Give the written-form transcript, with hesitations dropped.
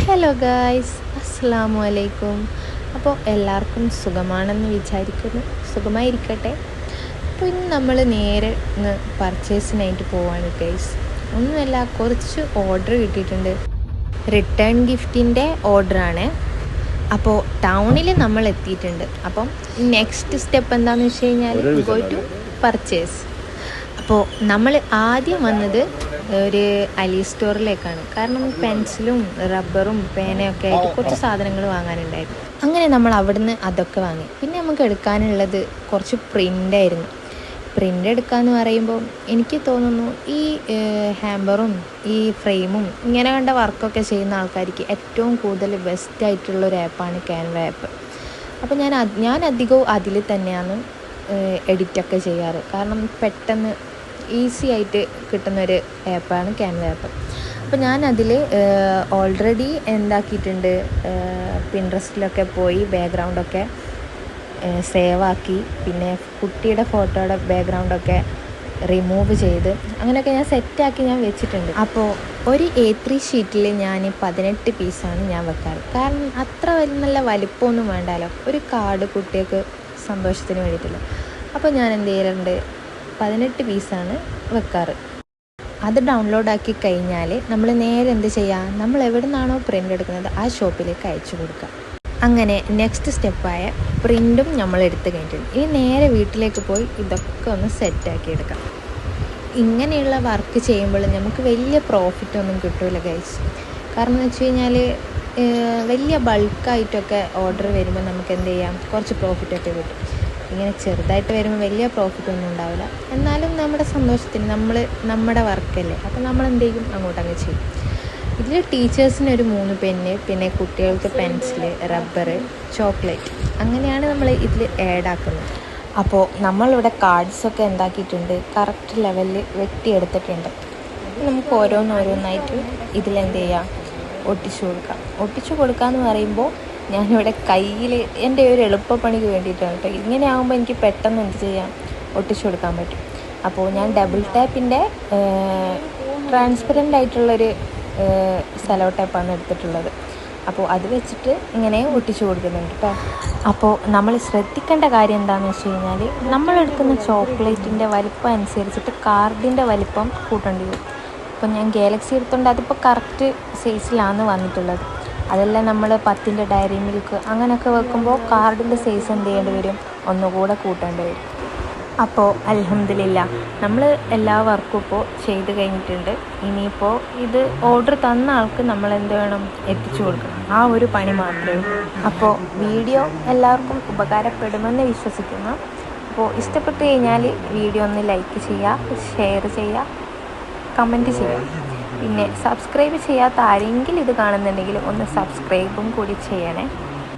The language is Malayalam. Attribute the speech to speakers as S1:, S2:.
S1: ഹലോ ഗായ്സ്, അസ്സലാമു അലൈക്കും. അപ്പോൾ എല്ലാവർക്കും സുഖമാണെന്ന് വിചാരിക്കുന്നു. സുഖമായിരിക്കട്ടെ. അപ്പോൾ ഇന്ന് നമ്മൾ നേരെ ഇന്ന് പർച്ചേസിനായിട്ട് പോവാണ് ഗൈസ്. ഒന്നുമല്ല, കുറച്ച് ഓർഡർ കിട്ടിയിട്ടുണ്ട്. റിട്ടേൺ ഗിഫ്റ്റിൻ്റെ ഓർഡറാണ്. അപ്പോൾ ടൗണിൽ നമ്മൾ എത്തിയിട്ടുണ്ട്. അപ്പം നെക്സ്റ്റ് സ്റ്റെപ്പ് എന്താണെന്ന് വെച്ച് കഴിഞ്ഞാൽ ഗോ ടു പർച്ചേസ്. അപ്പോൾ നമ്മൾ ആദ്യം വന്നത് ഒരു അലി സ്റ്റോറിലേക്കാണ്. കാരണം പെൻസിലും റബ്ബറും പേനയൊക്കെ ആയിട്ട് കുറച്ച് സാധനങ്ങൾ വാങ്ങാനുണ്ടായിരുന്നു. അങ്ങനെ നമ്മൾ അവിടുന്ന് അതൊക്കെ വാങ്ങി. പിന്നെ നമുക്ക് എടുക്കാനുള്ളത് കുറച്ച് പ്രിൻ്റായിരുന്നു. പ്രിൻ്റ് എടുക്കാമെന്ന് പറയുമ്പോൾ എനിക്ക് തോന്നുന്നു ഈ ഹാമ്പറും ഈ ഫ്രെയിമും ഇങ്ങനെ കണ്ട വർക്കൊക്കെ ചെയ്യുന്ന ആൾക്കാർക്ക് ഏറ്റവും കൂടുതൽ ബെസ്റ്റായിട്ടുള്ളൊരു ആപ്പാണ് ക്യാൻവ ആപ്പ്. അപ്പോൾ ഞാൻ അധികവും അതിൽ തന്നെയാണ് എഡിറ്റൊക്കെ ചെയ്യാറ്. കാരണം പെട്ടെന്ന് ഈസി ആയിട്ട് കിട്ടുന്നൊരു ആപ്പാണ് ക്യാൻവ ആപ്പ്. അപ്പോൾ ഞാൻ അതിൽ ഓൾറെഡി എന്താക്കിയിട്ടുണ്ട്, പിൻട്രസ്റ്റിലൊക്കെ പോയി ബാക്ക്ഗ്രൗണ്ടൊക്കെ സേവ് ആക്കി, പിന്നെ കുട്ടിയുടെ ഫോട്ടോയുടെ ബാക്ക്ഗ്രൗണ്ടൊക്കെ റിമൂവ് ചെയ്ത് അങ്ങനെയൊക്കെ ഞാൻ സെറ്റാക്കി ഞാൻ വെച്ചിട്ടുണ്ട്. അപ്പോൾ ഒരു A3 ഷീറ്റിൽ ഞാൻ 18 പീസാണ് ഞാൻ വെക്കാറ്. കാരണം അത്ര നല്ല വലിപ്പമൊന്നും വേണ്ടല്ലോ, ഒരു കാർഡ് കുട്ടികൾക്ക് സന്തോഷത്തിന് വേണ്ടിയിട്ടില്ല. അപ്പോൾ ഞാൻ എന്ത് ചെയ്യാറുണ്ട്, 18 പീസാണ് വെക്കാറ്. അത് ഡൗൺലോഡാക്കി കഴിഞ്ഞാൽ നമ്മൾ നേരെ എന്ത് ചെയ്യുക, നമ്മൾ എവിടെ നിന്നാണോ പ്രിൻ്റ് എടുക്കുന്നത് ആ ഷോപ്പിലേക്ക് അയച്ചു കൊടുക്കുക. അങ്ങനെ നെക്സ്റ്റ് സ്റ്റെപ്പായ പ്രിൻറ്റും നമ്മൾ എടുത്ത് കഴിഞ്ഞിട്ടുണ്ട്. ഇനി നേരെ വീട്ടിലേക്ക് പോയി ഇതൊക്കെ ഒന്ന് സെറ്റാക്കി എടുക്കാം. ഇങ്ങനെയുള്ള വർക്ക് ചെയ്യുമ്പോൾ നമുക്ക് വലിയ പ്രോഫിറ്റൊന്നും കിട്ടില്ല ഗൈസ്. കാരണം എന്ന് വെച്ച് കഴിഞ്ഞാൽ വലിയ ബൾക്കായിട്ടൊക്കെ ഓർഡർ വരുമ്പോൾ നമുക്ക് എന്ത് ചെയ്യാം, കുറച്ച് പ്രോഫിറ്റൊക്കെ കിട്ടും. ഇങ്ങനെ ചെറുതായിട്ട് വരുമ്പോൾ വലിയ പ്രോഫിറ്റൊന്നും ഉണ്ടാവില്ല. എന്നാലും നമ്മുടെ സന്തോഷത്തിന് നമ്മുടെ വർക്കല്ലേ, അപ്പോൾ നമ്മൾ എന്ത് ചെയ്യും, അങ്ങോട്ടങ്ങ് ചെയ്യും. ഇതിൽ ടീച്ചേഴ്സിന് ഒരു 3 പെന്ന്, പിന്നെ കുട്ടികൾക്ക് പെൻസിൽ, റബ്ബർ, ചോക്ലേറ്റ്, അങ്ങനെയാണ് നമ്മൾ ഇതിൽ ആഡാക്കുന്നത്. അപ്പോൾ നമ്മളിവിടെ കാർഡ്സൊക്കെ എന്താക്കിയിട്ടുണ്ട്, കറക്റ്റ് ലെവലിൽ വെട്ടിയെടുത്തിട്ടുണ്ട്. നമുക്ക് ഓരോന്നോരോന്നായിട്ട് ഇതിലെന്ത് ചെയ്യാം, ഒട്ടിച്ചു കൊടുക്കാമെന്ന് പറയുമ്പോൾ ഞാനിവിടെ കയ്യിൽ എൻ്റെ ഒരു എളുപ്പപ്പണിക്ക് വേണ്ടിയിട്ടാണ് കേട്ടോ. ഇങ്ങനെ ആകുമ്പോൾ എനിക്ക് പെട്ടെന്ന് എന്ത് ചെയ്യാം, ഒട്ടിച്ചു കൊടുക്കാൻ പറ്റും. അപ്പോൾ ഞാൻ ഡബിൾ ടാപ്പിൻ്റെ ട്രാൻസ്പെറൻ്റ് ആയിട്ടുള്ളൊരു സെലോ ടേപ്പാണ് എടുത്തിട്ടുള്ളത്. അപ്പോൾ അത് വെച്ചിട്ട് ഇങ്ങനെ ഒട്ടിച്ചു കൊടുക്കുന്നുണ്ട് കേട്ടോ. അപ്പോൾ നമ്മൾ ശ്രദ്ധിക്കേണ്ട കാര്യം എന്താണെന്ന് വെച്ച് കഴിഞ്ഞാൽ, നമ്മളെടുക്കുന്ന ചോക്ലേറ്റിൻ്റെ വലിപ്പം അനുസരിച്ചിട്ട് കാർഡിൻ്റെ വലിപ്പം കൂട്ടേണ്ടി വരും. അപ്പോൾ ഞാൻ ഗാലക്സി എടുത്തുകൊണ്ട് അതിപ്പോൾ കറക്റ്റ് സൈസിലാണ് വന്നിട്ടുള്ളത്. അതെല്ലാം നമ്മൾ 10ൻ്റെ ഡയറി മിൽക്ക് അങ്ങനെയൊക്കെ വെക്കുമ്പോൾ കാർഡിൻ്റെ സൈസ് എന്ത് ചെയ്യേണ്ടി വരും, ഒന്നുകൂടെ കൂട്ടേണ്ടി വരും. അപ്പോൾ അൽഹംദുലില്ലാ നമ്മൾ എല്ലാ വർക്കും ഇപ്പോൾ ചെയ്ത് കഴിഞ്ഞിട്ടുണ്ട്. ഇനിയിപ്പോൾ ഇത് ഓർഡർ തന്ന ആൾക്ക് നമ്മൾ എന്ത് വേണം, എത്തിച്ചു കൊടുക്കണം. ആ ഒരു പണി മാത്രമേ ഉള്ളൂ. അപ്പോൾ വീഡിയോ എല്ലാവർക്കും ഉപകാരപ്പെടുമെന്ന് വിശ്വസിക്കുന്നു. അപ്പോൾ ഇഷ്ടപ്പെട്ട് കഴിഞ്ഞാൽ വീഡിയോ ഒന്ന് ലൈക്ക് ചെയ്യുക, ഷെയർ ചെയ്യുക, കമൻറ്റ് ചെയ്യുക. പിന്നെ സബ്സ്ക്രൈബ് ചെയ്യാത്ത ആരെങ്കിലും ഇത് കാണുന്നുണ്ടെങ്കിൽ ഒന്ന് സബ്സ്ക്രൈബും കൂടി ചെയ്യണേ.